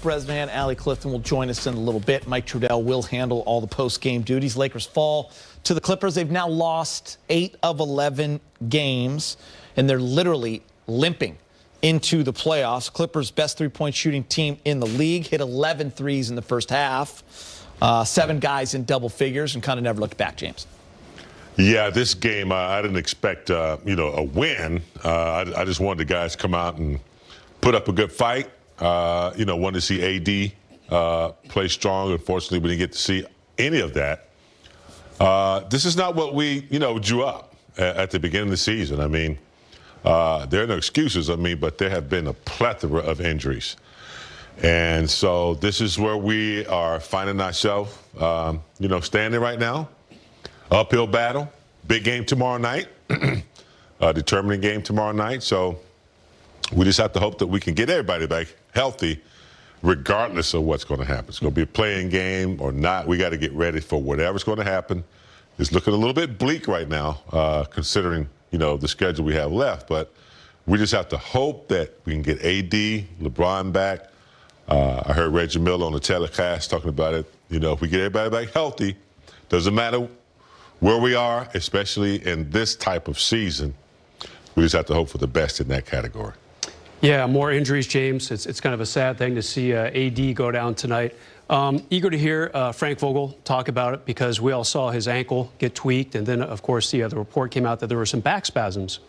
Bresman, Allie Clifton will join us in a little bit. Mike Trudell will handle all the post-game duties. Lakers fall to the Clippers. They've now lost 8 of 11 games, and they're literally limping into the playoffs. Clippers' best three-point shooting team in the league, hit 11 threes in the first half. 7 guys in double figures, and kind of never looked back, James. Yeah, this game, I didn't expect, a win. I just wanted the guys to come out and put up a good fight. Wanted to see AD play strong. Unfortunately, we didn't get to see any of that. This is not what we, drew up at the beginning of the season. I mean, there are no excuses, but there have been a plethora of injuries. And so this is where we are finding ourselves, standing right now. Uphill battle, big game tomorrow night, determining game tomorrow night. So we just have to hope that we can get everybody back healthy, regardless of what's going to happen. It's going to be a playing game or not. We got to get ready for whatever's going to happen. It's looking a little bit bleak right now, considering, the schedule we have left. But we just have to hope that we can get AD, LeBron back. I heard Reggie Miller on the telecast talking about it. If we get everybody back healthy, doesn't matter where we are, especially in this type of season, we just have to hope for the best in that category. Yeah, more injuries, James. It's kind of a sad thing to see AD go down tonight. Eager to hear Frank Vogel talk about it because we all saw his ankle get tweaked. And then, of course, the report came out that there were some back spasms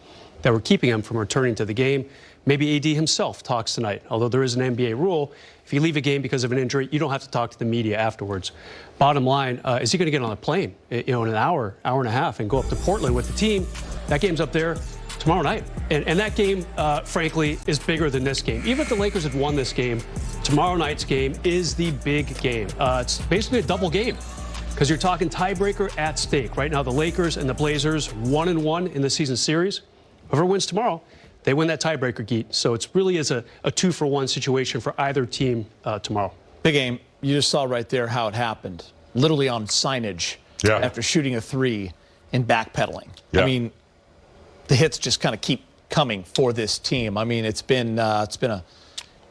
that were keeping him from returning to the game. Maybe AD himself talks tonight, although there is an NBA rule. If you leave a game because of an injury, you don't have to talk to the media afterwards. Bottom line, is he going to get on a plane, in an hour and a half and go up to Portland with the team? That game's up there tomorrow night. And that game, frankly, is bigger than this game. Even if the Lakers had won this game, tomorrow night's game is the big game. It's basically a double game because you're talking tiebreaker at stake. Right now, the Lakers and the Blazers 1-1 in the season series. Whoever wins tomorrow, they win that tiebreaker, Geet. So it's really is a 2-for-1 situation for either team tomorrow. Big game. You just saw right there how it happened. Literally on signage after shooting a 3 and backpedaling. Yeah. I mean, the hits just kind of keep coming for this team. I mean, it's been a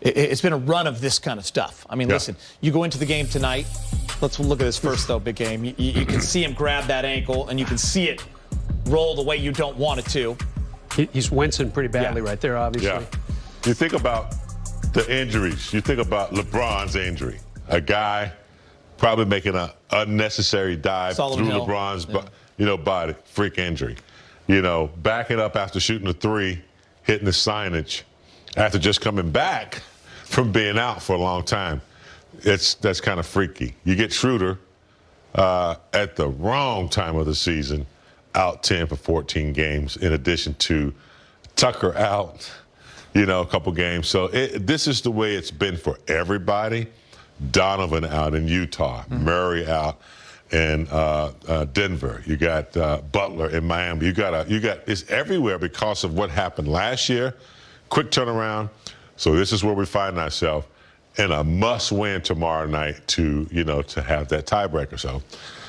run of this kind of stuff. I mean, listen, you go into the game tonight. Let's look at this first, though, big game. You can see him grab that ankle, and you can see it roll the way you don't want it to. He's wincing pretty badly right there, obviously. Yeah. You think about the injuries. You think about LeBron's injury. A guy probably making an unnecessary dive through LeBron's body. Freak injury. Backing up after shooting a 3, hitting the signage after just coming back from being out for a long time. That's kind of freaky. You get Schroeder at the wrong time of the season, out 10 for 14 games, in addition to Tucker out, a couple games. So this is the way it's been for everybody. Donovan out in Utah, Murray out in Denver. You got Butler in Miami. You got it's everywhere because of what happened last year. Quick turnaround. So this is where we find ourselves in a must-win tomorrow night to have that tiebreaker. So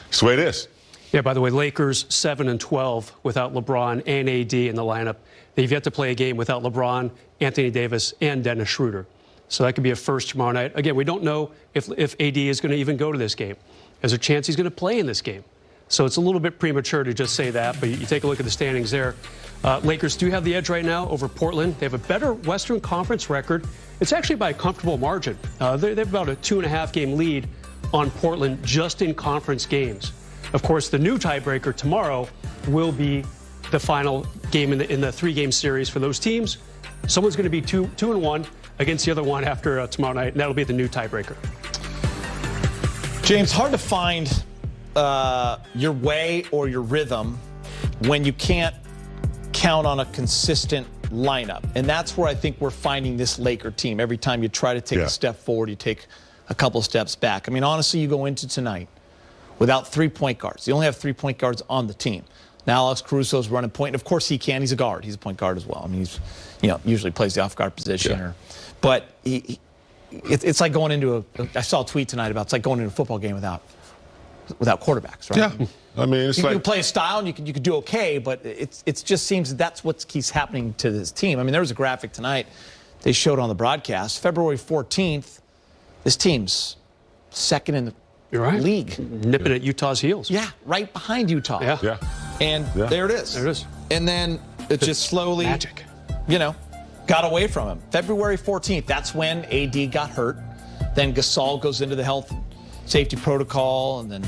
it's the way it is. Yeah, by the way, Lakers 7-12 without LeBron and AD in the lineup. They've yet to play a game without LeBron, Anthony Davis, and Dennis Schroeder. So that could be a first tomorrow night. Again, we don't know if AD is going to even go to this game. There's a chance he's going to play in this game. So it's a little bit premature to just say that, but you take a look at the standings there. Lakers do have the edge right now over Portland. They have a better Western Conference record. It's actually by a comfortable margin. They have about a 2.5-game lead on Portland just in conference games. Of course, the new tiebreaker tomorrow will be the final game in the 3-game series for those teams. Someone's going to be 2-1 against the other one after tomorrow night, and that'll be the new tiebreaker. James, hard to find your way or your rhythm when you can't count on a consistent lineup. And that's where I think we're finding this Laker team. Every time you try to take a step forward, you take a couple steps back. I mean, honestly, you go into tonight without 3 point guards. You only have 3 point guards on the team. Now Alex Caruso's running point, and of course he can. He's a guard. He's a point guard as well. I mean, he's usually plays the off guard position. But it's like going into I saw a tweet tonight about it's like going into a football game without quarterbacks, right? Yeah. I mean, you can play a style and you can do okay, but it just seems that's what keeps happening to this team. I mean, there was a graphic tonight they showed on the broadcast. February 14th, This team's second in the You're right. league. Nipping at Utah's heels. Yeah, right behind Utah. Yeah. Yeah. And there it is. There it is. And then it just slowly, Magic. Got away from him. February 14th, that's when AD got hurt. Then Gasol goes into the health safety protocol, and then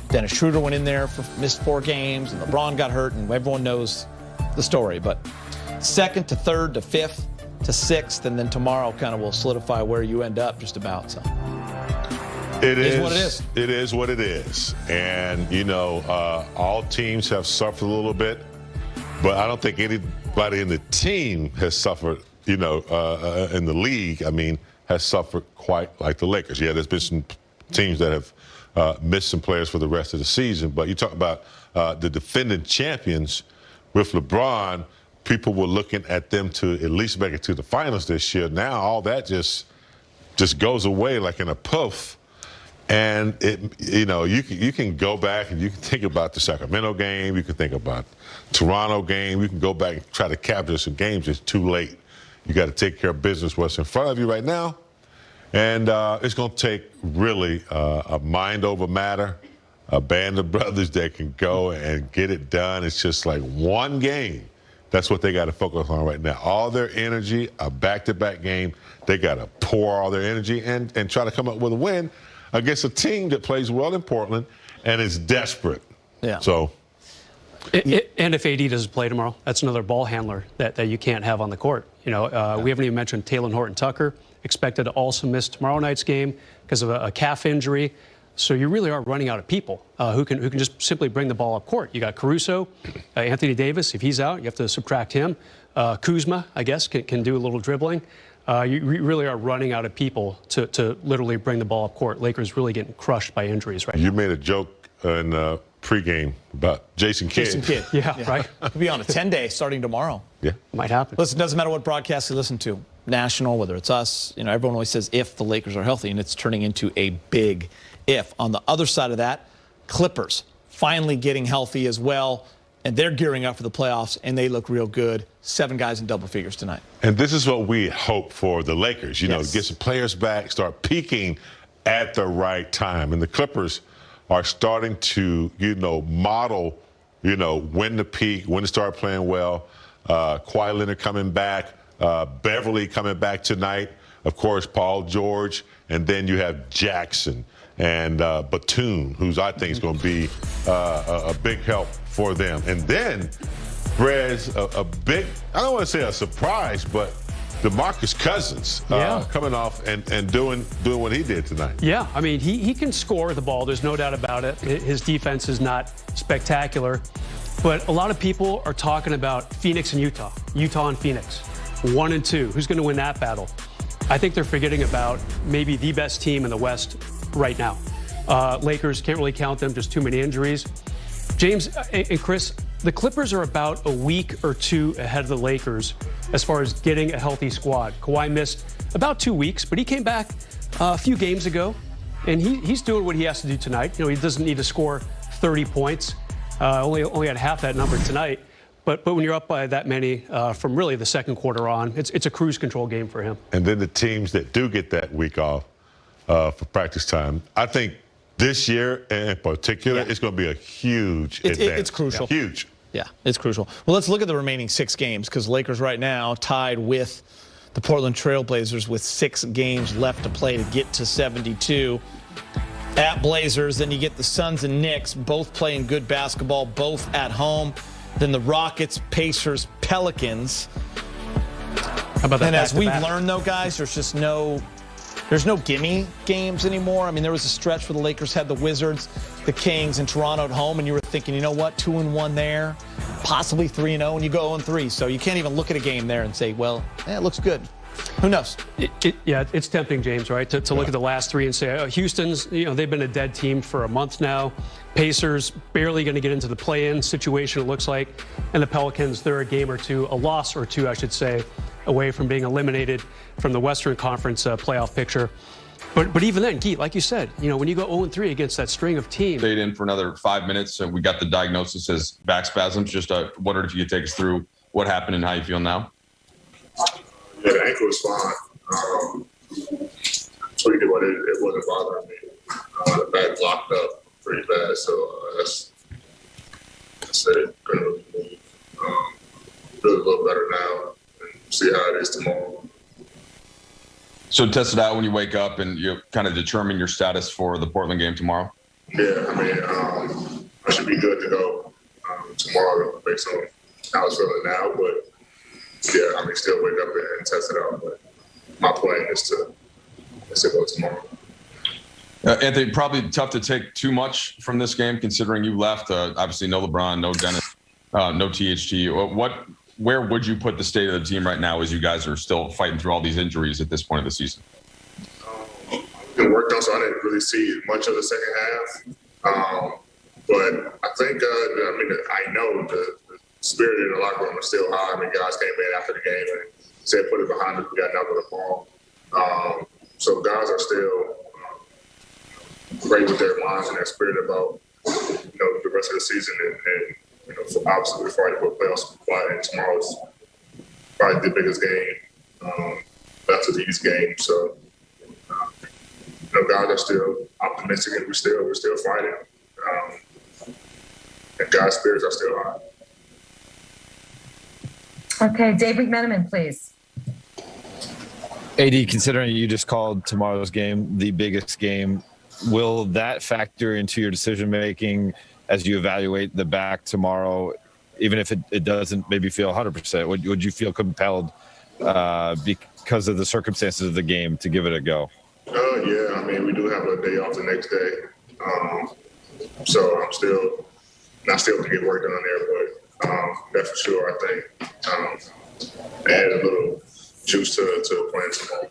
Dennis Schroeder went in there missed 4 games, and LeBron got hurt, and everyone knows the story. But 2nd to 3rd to 5th to 6th, and then tomorrow kind of will solidify where you end up just about. So It is what it is. It is what it is. And, all teams have suffered a little bit, but I don't think anybody in the team has suffered, in the league, has suffered quite like the Lakers. Yeah, there's been some teams that have missed some players for the rest of the season, but you talk about the defending champions with LeBron, people were looking at them to at least make it to the finals this year. Now all that just goes away like in a puff. And you can go back and you can think about the Sacramento game, you can think about Toronto game, you can go back and try to capture some games. It's too late. You got to take care of business what's in front of you right now. And it's going to take really a mind over matter, a band of brothers that can go and get it done. It's just like one game. That's what they got to focus on right now. All their energy, a back-to-back game, they got to pour all their energy and try to come up with a win against a team that plays well in Portland and is desperate. Yeah. So. And if AD doesn't play tomorrow, that's another ball handler that you can't have on the court. We haven't even mentioned Taylor Horton-Tucker, expected to also miss tomorrow night's game because of a calf injury. So you really are running out of people who can just simply bring the ball up court. You got Caruso, Anthony Davis. If he's out, you have to subtract him. Kuzma, I guess, can do a little dribbling. You really are running out of people to literally bring the ball up court. Lakers really getting crushed by injuries right now. You made a joke in pregame about Jason Kidd. Yeah, right. He'll be on a 10-day starting tomorrow. Yeah. Might happen. Listen, it doesn't matter what broadcast you listen to, national, whether it's us, everyone always says if the Lakers are healthy, and it's turning into a big if. On the other side of that, Clippers finally getting healthy as well, and they're gearing up for the playoffs, and they look real good. 7 guys in double figures tonight. And this is what we hope for the Lakers, Yes. get some players back, start peaking at the right time. And the Clippers are starting to, model, when to peak, when to start playing well. Kawhi Leonard coming back, Beverly coming back tonight, of course, Paul George, and then you have Jackson and Batum, who's I think is going to be a big help for them. And then Brez, a big, I don't want to say a surprise, but DeMarcus Cousins coming off and doing what he did tonight. Yeah, he can score the ball. There's no doubt about it. His defense is not spectacular. But a lot of people are talking about Phoenix and Utah and Phoenix, 1 and 2. Who's going to win that battle? I think they're forgetting about maybe the best team in the West right now. Lakers, can't really count them, just too many injuries. James and Chris, the Clippers are about a week or 2 ahead of the Lakers as far as getting a healthy squad. Kawhi missed about 2 weeks, but he came back a few games ago, and he's doing what he has to do tonight. He doesn't need to score 30 points. Only had half that number tonight. But when you're up by that many from really the second quarter on, it's a cruise control game for him. And then the teams that do get that week off for practice time, I think this year in particular, it's going to be a huge advance. It's crucial. Yeah. Huge. Yeah, it's crucial. Well, let's look at the remaining 6 games because Lakers right now tied with the Portland Trail Blazers with 6 games left to play to get to 72. At Blazers, then you get the Suns and Knicks, both playing good basketball, both at home. Then the Rockets, Pacers, Pelicans. How about that? And as we've learned, though, guys, there's no gimme games anymore. There was a stretch where the Lakers had the Wizards, the Kings, and Toronto at home, and you were thinking, 2-1 there, possibly 3-0, and you go 0-3. So you can't even look at a game there and say, well, it looks good. Who knows? It's tempting, James, right, to look at the last 3 and say, Houston's, they've been a dead team for a month now. Pacers barely going to get into the play-in situation, it looks like. And the Pelicans, they're a game or 2, a loss or 2, I should say, away from being eliminated from the Western Conference playoff picture. But even then, Geet, like you said, when you go 0-3 against that string of teams. Stayed in for another 5 minutes, and we got the diagnosis as back spasms. Just wondered if you could take us through what happened and how you feel now. Yeah, the ankle is fine. tweaked it, but it wasn't bothering me. The back locked up pretty bad, so that's it. Couldn't really move. Feels a little better now, and see how it is tomorrow. So test it out when you wake up and you kind of determine your status for the Portland game tomorrow? Yeah, I mean, I should be good to go tomorrow based on how it's feeling now. But yeah, I mean, still wake up and test it out. But my plan is to go tomorrow. Anthony, probably tough to take too much from this game considering you left. Obviously, no LeBron, no Dennis, no THT. Where would you put the state of the team right now as you guys are still fighting through all these injuries at this point of the season? It worked on, so I didn't really see much of the second half. But I think, I know the spirit in the locker room is still high. I mean, guys came in after the game and said, put it behind us, we got enough of the ball. So guys are still great with their minds and their spirit about, the rest of the season and obviously we're fighting for playoff spot, and tomorrow's probably the biggest game after these games. So, guys are still optimistic, and we're still fighting. And guys' spirits are still high. Okay, Dave McMenamin, please. AD, considering you just called tomorrow's game the biggest game, will that factor into your decision making as you evaluate the back tomorrow, even if it doesn't maybe feel 100%? Would you feel compelled because of the circumstances of the game to give it a go? Yeah, I mean, we do have a day off the next day. So I'm still to get work done there, but that's for sure. I think add a little juice to the plan tomorrow.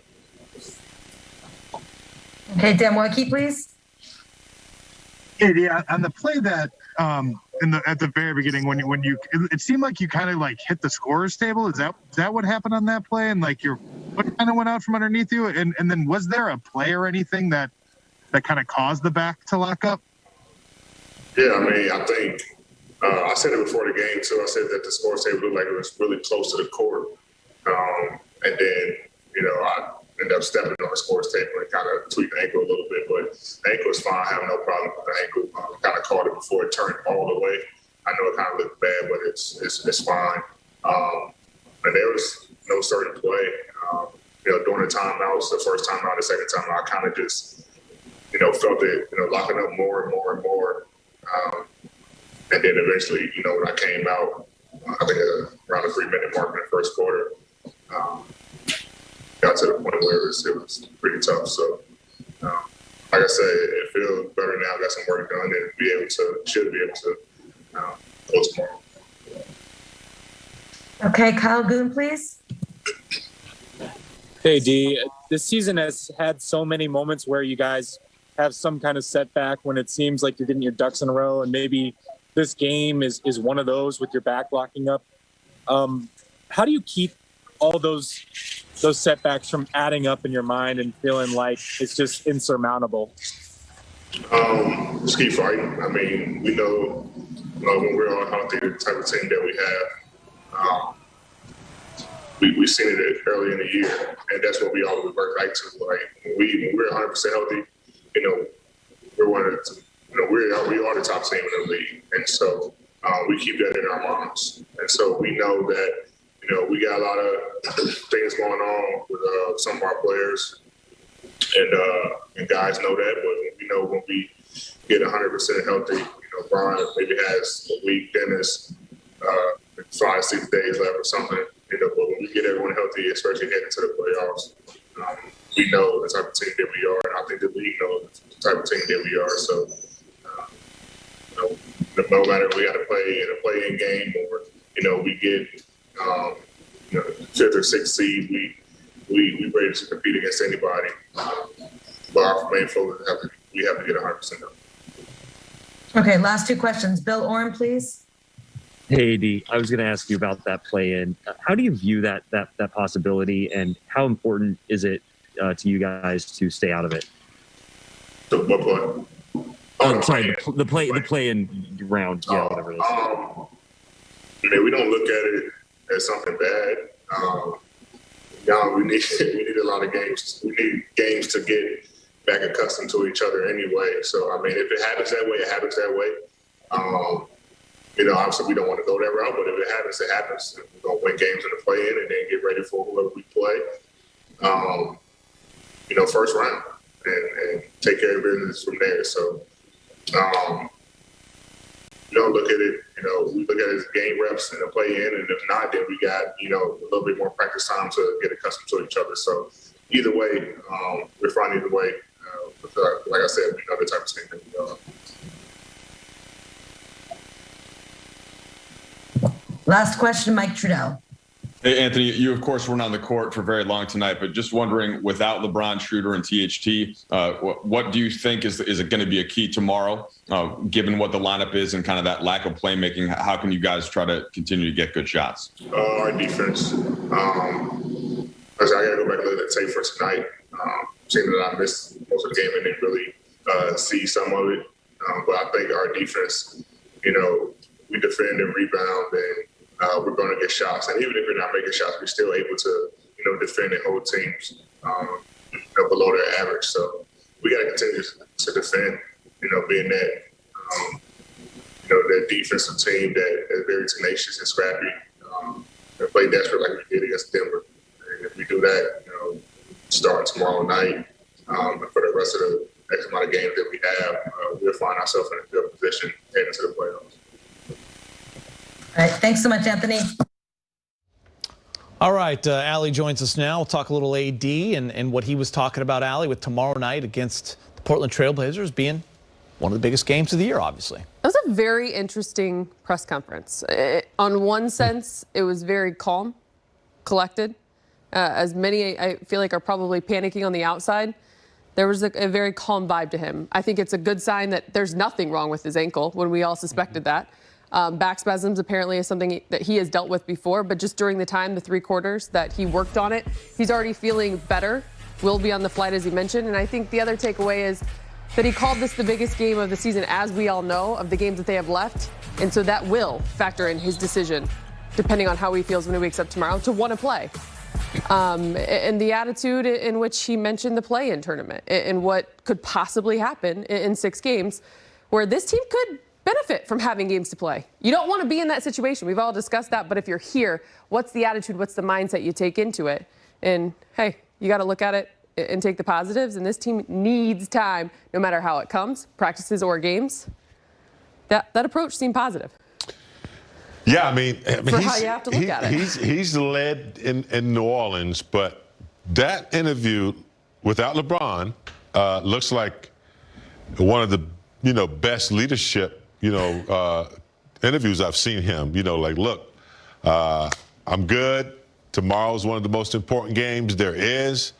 Okay, Dan Wojcicki, please. Yeah, on the play that at the very beginning when you it seemed like you kind of like hit the scorer's table. Is that what happened on that play? And like your foot kind of went out from underneath you? And then was there a play or anything that kind of caused the back to lock up? Yeah, I mean, I think I said it before the game too. I said that the scorer's table looked like it was really close to the court, and then I ended up stepping on the scorer's table and kind of tweaked the ankle a little bit, but the ankle was fine. I have no problem with the ankle. Kind of caught it before it turned all the way. I know it kind of looked bad, but it's fine. And there was no certain play. During the timeouts, the first time out, the second time out, I kind of just, felt it, locking up more and more and more. And then eventually, when I came out, I think around the 3-minute mark in the first quarter, got to the point where it was pretty tough. So, like I said, it feels better now. Got some work done, and should be able to go tomorrow. Okay, Kyle Goon, please. Hey, D. This season has had so many moments where you guys have some kind of setback when it seems like you're getting your ducks in a row, and maybe this game is one of those with your back locking up. How do you keep all those setbacks from adding up in your mind and feeling like it's just insurmountable? Just keep fighting. I mean, we know when we're all healthy, the type of team that we have. We've seen it early in the year, and that's what we always revert back to. Like when we're 100% healthy, we're one of the, we are the top team in the league, and so we keep that in our minds. And so we know that we got a lot of things going on with some of our players, and guys know that. But we know when we get 100% healthy, Brian maybe has a week, Dennis 5-6 days left or something. But when we get everyone healthy, especially heading to the playoffs, we know the type of team that we are, and I think the league knows the type of team that we are. So, no matter if we got to play in a play-in game or we get 5th or 6th seed, we ready to compete against anybody. But our main focus we have to get 100% healthy. Okay, last two questions. Bill Oram, please. Hey, AD, I was going to ask you about that play-in. How do you view that possibility, and how important is it to you guys to stay out of it? What play? Oh, sorry, the play-in round, whatever it is. We don't look at it as something bad. No, we need a lot of games. We need games to get back accustomed to each other anyway. So I mean, if it happens that way, it happens that way. Obviously we don't want to go that route, but if it happens, it happens. We're gonna win games in the play-in and then get ready for whoever we play. First round and take care of business from there. So, look at it. We look at it as game reps and the play-in, and if not, then we got a little bit more practice time to get accustomed to each other. So, either way, we're fine either way. Like I said, we know the type of team that we are. Last question, Mike Trudell. Hey, Anthony, you, of course, weren't on the court for very long tonight, but just wondering, without LeBron, Schroeder, and THT, what do you think is it going to be a key tomorrow, given what the lineup is and kind of that lack of playmaking? How can you guys try to continue to get good shots? Our defense. I got to go back and look at the tape for tonight. Seeing that I missed most of the game and didn't really see some of it. But I think our defense, we defend and rebound, and we're going to get shots. And even if we're not making shots, we're still able to, defend and hold teams below their average. So we got to continue to defend, being that, that defensive team that is very tenacious and scrappy and play desperate like we did against Denver. And if we do that, starting tomorrow night and for the rest of the X amount of games that we have, we'll find ourselves in a good position heading into the playoffs. All right. Thanks so much, Anthony. All right. Allie joins us now. We'll talk a little AD and what he was talking about, Allie, with tomorrow night against the Portland Trailblazers being one of the biggest games of the year, obviously. It was a very interesting press conference. On one sense, it was very calm, collected. As many, I feel like, are probably panicking on the outside. There was a very calm vibe to him. I think it's a good sign that there's nothing wrong with his ankle when we all suspected that. Back spasms apparently is something that he has dealt with before, but just during the time, the 3 quarters that he worked on it, he's already feeling better, will be on the flight, as he mentioned. And I think the other takeaway is that he called this the biggest game of the season, as we all know, of the games that they have left. And so that will factor in his decision, depending on how he feels when he wakes up tomorrow, to want to play. And the attitude in which he mentioned the play-in tournament and what could possibly happen in 6 games, where this team could benefit from having games to play. You don't want to be in that situation. We've all discussed that. But if you're here, what's the attitude? What's the mindset you take into it? And hey, you got to look at it and take the positives. And this team needs time, no matter how it comes, practices or games. That approach seemed positive. Yeah, I mean for how you have to look at it. He's led in New Orleans, but that interview without LeBron looks like one of the best leadership interviews I've seen him. Like, look, I'm good. Tomorrow's one of the most important games there is.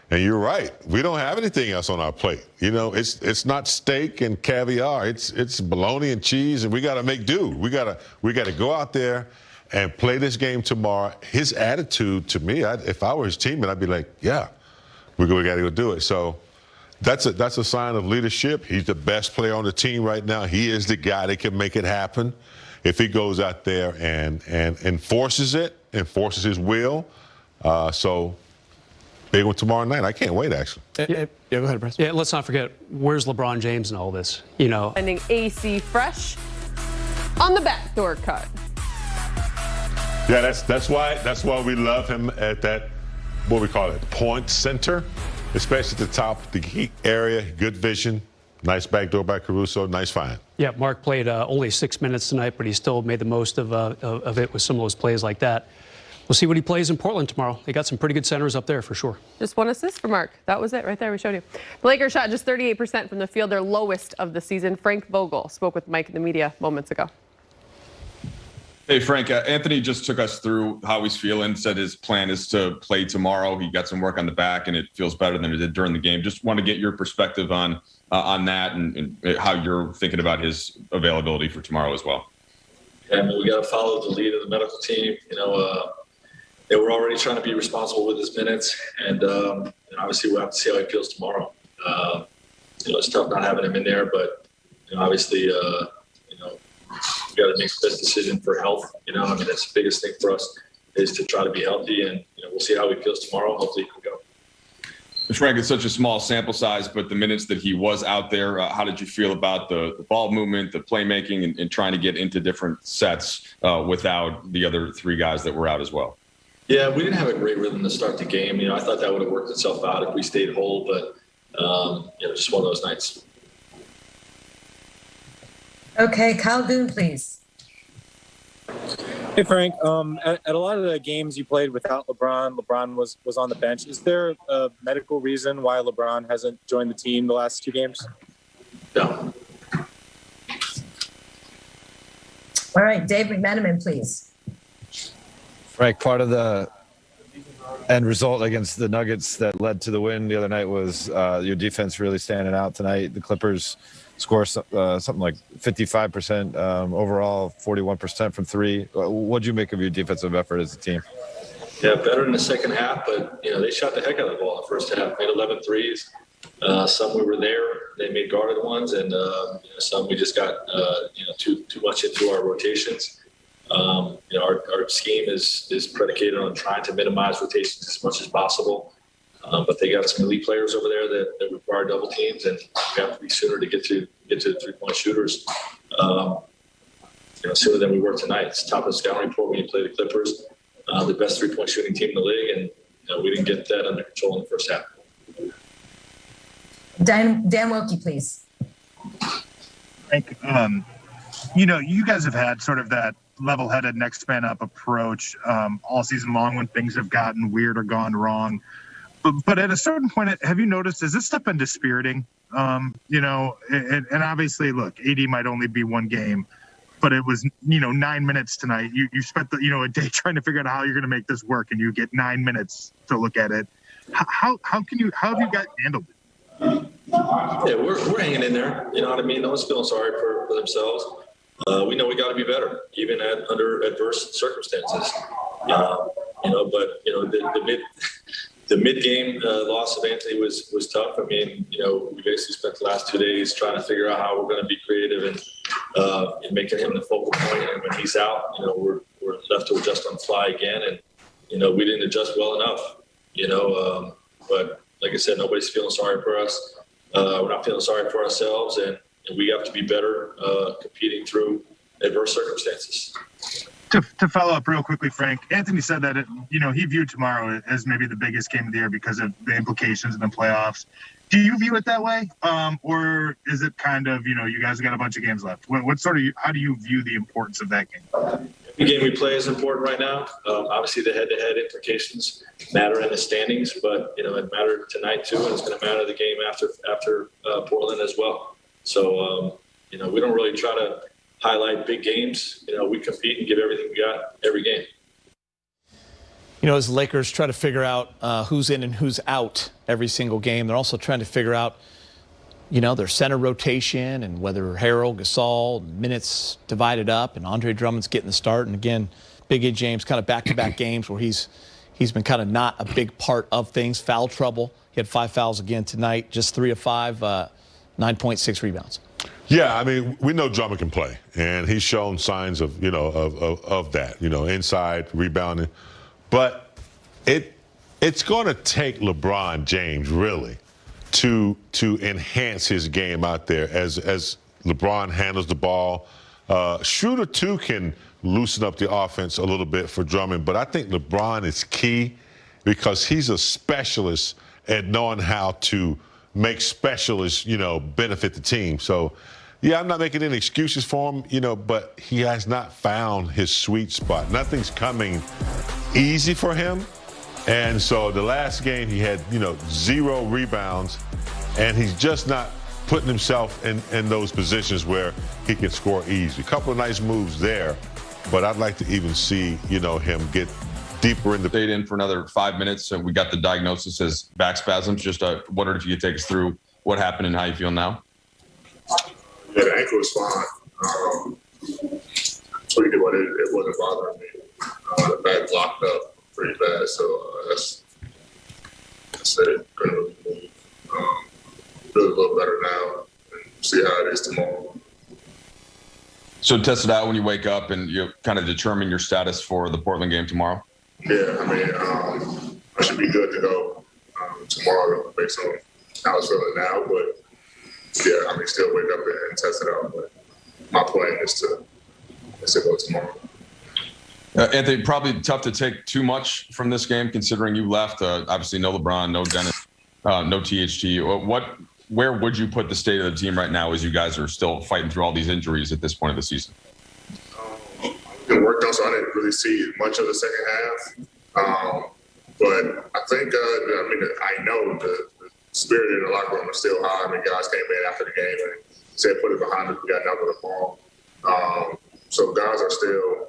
And you're right. We don't have anything else on our plate. It's not steak and caviar. It's bologna and cheese, and we got to make do. We got to go out there and play this game tomorrow. His attitude to me, if I were his teammate, I'd be like, yeah, we got to go do it. So that's a sign of leadership. He's the best player on the team right now. He is the guy that can make it happen. If he goes out there and enforces it, enforces his will. Big one tomorrow night. I can't wait, actually. Yeah, go ahead, Bryce. Yeah, let's not forget, where's LeBron James in all this? Finding AC fresh on the backdoor cut. Yeah, that's why we love him at that, what we call it, point center, especially at the top, the key area, good vision, nice backdoor by Caruso, nice find. Yeah, Mark played only 6 minutes tonight, but he still made the most of it with some of those plays like that. We'll see what he plays in Portland tomorrow. They got some pretty good centers up there for sure. Just 1 assist for Mark. That was it right there. We showed you. The Lakers shot just 38% from the field, their lowest of the season. Frank Vogel spoke with Mike in the media moments ago. Hey, Frank, Anthony just took us through how he's feeling, said his plan is to play tomorrow. He got some work on the back, and it feels better than it did during the game. Just want to get your perspective on that and how you're thinking about his availability for tomorrow as well. Yeah, I mean, we got to follow the lead of the medical team. They were already trying to be responsible with his minutes, and obviously we'll have to see how he feels tomorrow. It's tough not having him in there, but obviously, we got to make the best decision for health. That's the biggest thing for us is to try to be healthy, and we'll see how he feels tomorrow. Hopefully he can go. Frank, it's such a small sample size, but the minutes that he was out there, how did you feel about the ball movement, the playmaking, and trying to get into different sets without the other three guys that were out as well? Yeah, we didn't have a great rhythm to start the game. I thought that would have worked itself out if we stayed whole, but just one of those nights. Okay, Kyle Goon, please. Hey, Frank. At a lot of the games you played without LeBron was on the bench. Is there a medical reason why LeBron hasn't joined the team the last 2 games? No. All right, Dave McMenamin, please. Frank, part of the end result against the Nuggets that led to the win the other night was your defense really standing out tonight. The Clippers score something like 55% overall, 41% from 3. What'd you make of your defensive effort as a team? Yeah, better in the second half, but they shot the heck out of the ball in the first half. Made 11 threes. Some we were there. They made guarded ones, and some we just got too much into our rotations. Our scheme is predicated on trying to minimize rotations as much as possible. But they got some elite players over there that require double teams, and we have to be sooner to get to the 3-point shooters. Sooner than we were tonight. It's top of the scouting report when you play the Clippers, the best 3-point shooting team in the league, and we didn't get that under control in the first half. Dan Wilkie, please. Frank, you guys have had sort of that level-headed, next man up approach all season long when things have gotten weird or gone wrong. But at a certain point, have you noticed, has this stuff been dispiriting? And obviously, look, AD might only be one game, but it was, 9 minutes tonight. You spent a day trying to figure out how you're going to make this work, and you get 9 minutes to look at it. How have you guys handled it? Yeah, we're hanging in there. You know what I mean? No one's feeling sorry for themselves. We know we got to be better, even under adverse circumstances. The mid-game loss of Anthony was tough. I mean, we basically spent the last 2 days trying to figure out how we're going to be creative and making him the focal point. And when he's out, we're left to adjust on the fly again. And we didn't adjust well enough. But like I said, nobody's feeling sorry for us. We're not feeling sorry for ourselves, and we have to be better competing through adverse circumstances. To follow up real quickly, Frank, Anthony said that he viewed tomorrow as maybe the biggest game of the year because of the implications in the playoffs. Do you view it that way, or is it kind of you guys got a bunch of games left? How do you view the importance of that game? The game we play is important right now. Obviously, the head-to-head implications matter in the standings, but it mattered tonight too, and it's going to matter the game after Portland as well. So we don't really try to highlight big games. We compete and give everything we got every game. As the Lakers try to figure out who's in and who's out every single game, they're also trying to figure out their center rotation and whether Harold, Gasol, minutes divided up, and Andre Drummond's getting the start. And again, Big A James kind of back-to-back games where he's been kind of not a big part of things. Foul trouble. He had 5 fouls again tonight, just 3 of 5, 9.6 rebounds. Yeah, I mean, we know Drummond can play, and he's shown signs of that, inside rebounding. But it's going to take LeBron James really to enhance his game out there as LeBron handles the ball. Schroeder too can loosen up the offense a little bit for Drummond, but I think LeBron is key because he's a specialist at knowing how to make specialists, benefit the team. So, yeah, I'm not making any excuses for him, but he has not found his sweet spot. Nothing's coming easy for him. And so the last game he had, 0 rebounds, and he's just not putting himself in those positions where he can score easy. A couple of nice moves there, but I'd like to even see, him get deeper in the... Stayed in for another 5 minutes, so we got the diagnosis as back spasms. Just wondered if you could take us through what happened and how you feel now. Yeah, the ankle was fine. Tweaked it, but it wasn't bothering me. The back blocked up pretty bad, so that's it. Couldn't really move. Feel a little better now, and see how it is tomorrow. So test it out when you wake up, and you kind of determine your status for the Portland game tomorrow. Yeah, I mean, I should be good to go tomorrow based on how it's feeling now. But yeah, I mean, still wake up and test it out. But my plan is to go tomorrow. Anthony, probably tough to take too much from this game considering you left. Obviously, no LeBron, no Dennis, no THT. Where would you put the state of the team right now as you guys are still fighting through all these injuries at this point of the season? Been worked on, so I didn't really see much of the second half. But I think, I know the spirit in the locker room is still high. I mean, guys came in after the game and said, put it behind us. We got nothing to fall. So guys are still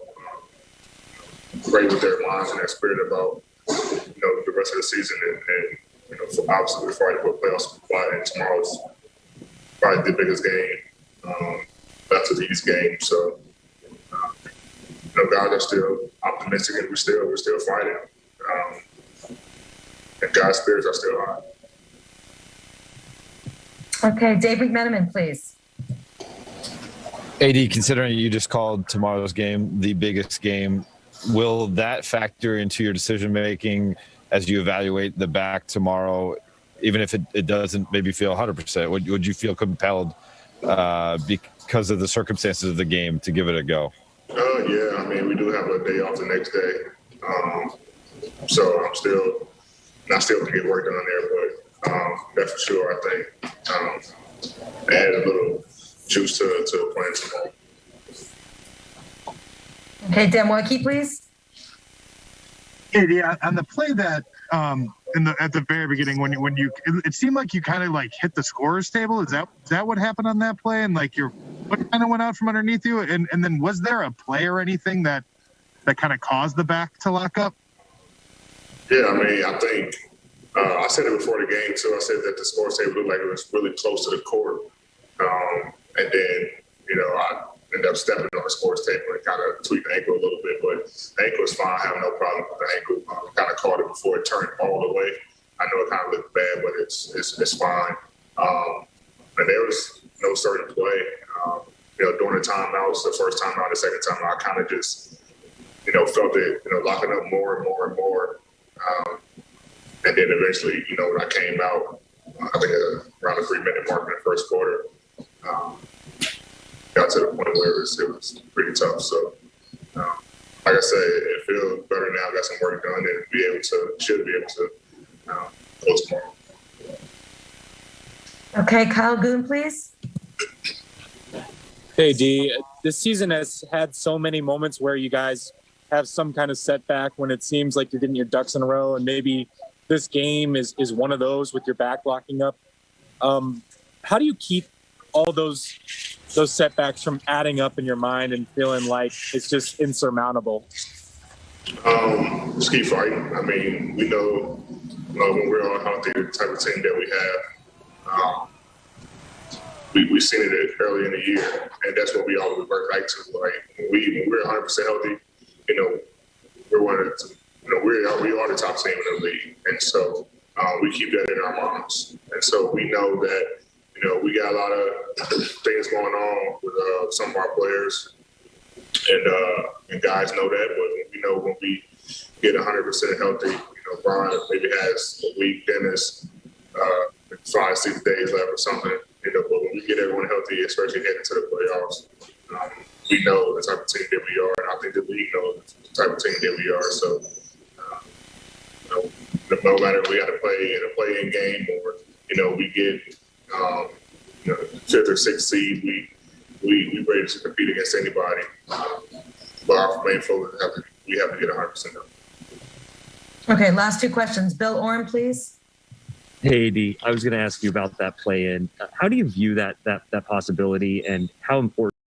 great with their minds and their spirit about, the rest of the season. And obviously we're fighting for playoffs. And tomorrow's probably the biggest game after these games. So, guys are still optimistic and we're still fighting. And guys' spirits are still high. Okay, Dave McMenamin, please. AD, considering you just called tomorrow's game the biggest game, will that factor into your decision making as you evaluate the back tomorrow, even if it doesn't maybe feel 100%? Would you feel compelled because of the circumstances of the game to give it a go? Yeah, I mean, we do have a day off the next day. So I'm still to get work done there, but that's for sure. I think add a little juice to the plan tomorrow. Okay, Dan Waukee, please. Yeah, on the play that at the very beginning when you it seemed like you kind of like hit the scorer's table. Is that what happened on that play? And like what kind of went out from underneath you? And then was there a play or anything that kind of caused the back to lock up? Yeah, I mean, I think I said it before the game too. I said that the scorer's table looked like it was really close to the court, and then I ended up stepping on the scorer's table and kind of tweaked the ankle a little bit, but the ankle is fine. I have no problem with the ankle. Kind of caught it before it turned all the way. I know it kind of looked bad, but it's fine. And there was no certain play. During the timeouts, the first time out, the second time out, I kind of just, felt it, locking up more and more and more. And then eventually, when I came out, I think around the 3-minute mark in the first quarter, got to the point where it was pretty tough. So, like I said, it feels better now. Got some work done and should be able to go tomorrow. Okay, Kyle Goon, please. Hey, D, this season has had so many moments where you guys have some kind of setback when it seems like you're getting your ducks in a row, and maybe this game is one of those with your back locking up. How do you keep all those setbacks from adding up in your mind and feeling like it's just insurmountable? Just keep fighting. I mean, we know when we're all healthy, the type of team that we have, we've seen it early in the year, and that's what we always revert back to. Like when we're 100% healthy, we're one of the, we are the top team in the league, and so we keep that in our minds. And so we know that we got a lot of things going on with some of our players, and guys know that. But we know when we get 100% healthy, Brian maybe has a week, Dennis 5-6 days left or something. But when we get everyone healthy, especially heading to the playoffs, we know the type of team that we are, and I think the league knows the type of team that we are. So, no matter if we got to play in a play-in game or we get 5th or 6th seed, we ready to compete against anybody. But our main focus we have to get 100% healthy. Okay, last two questions. Bill Oren, please. Hey, AD, I was going to ask you about that play-in. How do you view that possibility, and how important